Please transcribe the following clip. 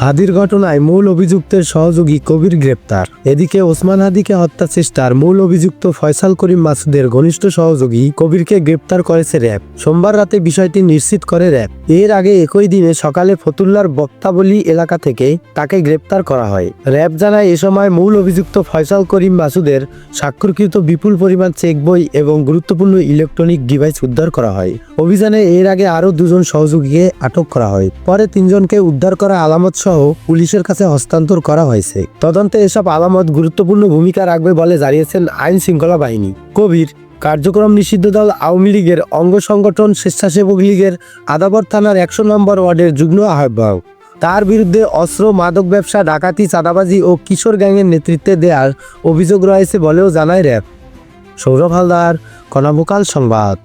হাদির ঘটনায় মূল অভিযুক্তের সহযোগী কবির গ্রেপ্তার। এদিকে ওসমান হাদিকে হত্যা চেষ্টার মূল অভিযুক্ত ফয়সাল করিম মাসুদের ঘনিষ্ঠ সহযোগী কবিরকে গ্রেপ্তার করেছে র্যাব। সোমবার রাতে বিষয়টি নিশ্চিত করে র্যাব। এর আগে একই দিনে সকালে ফতুল্লার বক্তাবলী এলাকা থেকে তাকে গ্রেপ্তার করা হয়। র্যাব জানায় এ সময় মূল অভিযুক্ত ফয়সাল করিম মাসুদের স্বাক্ষরকৃত বিপুল পরিমাণ চেক বই এবং গুরুত্বপূর্ণ ইলেকট্রনিক ডিভাইস উদ্ধার করা হয়। অভিযানে এর আগে আরও দুজন সহযোগীকে আটক করা হয়। পরে তিনজনকে উদ্ধার করা আলামত সহ পুলিশের কাছে হস্তান্তর করা হয়েছে। তদন্তে এসব আলামত গুরুত্বপূর্ণ ভূমিকা রাখবে বলে জানিয়েছেন আইন শৃঙ্খলা বাহিনী। কবির কার্যক্রম নিষিদ্ধ দল আওয়ামী লীগের অঙ্গ সংগঠন স্বেচ্ছাসেবক লীগের আদাবর থানার ১০০ নম্বর ওয়ার্ডের যুগ্ম আহ্বায়ক। তার বিরুদ্ধে অস্ত্র, মাদক ব্যবসা, ডাকাতি, চাঁদাবাজি ও কিশোর গ্যাংয়ের নেতৃত্বে দেওয়ার অভিযোগ রয়েছে বলেও জানায় র্যাব। সৌরভ হালদার, কণাভোকাল সংবাদ।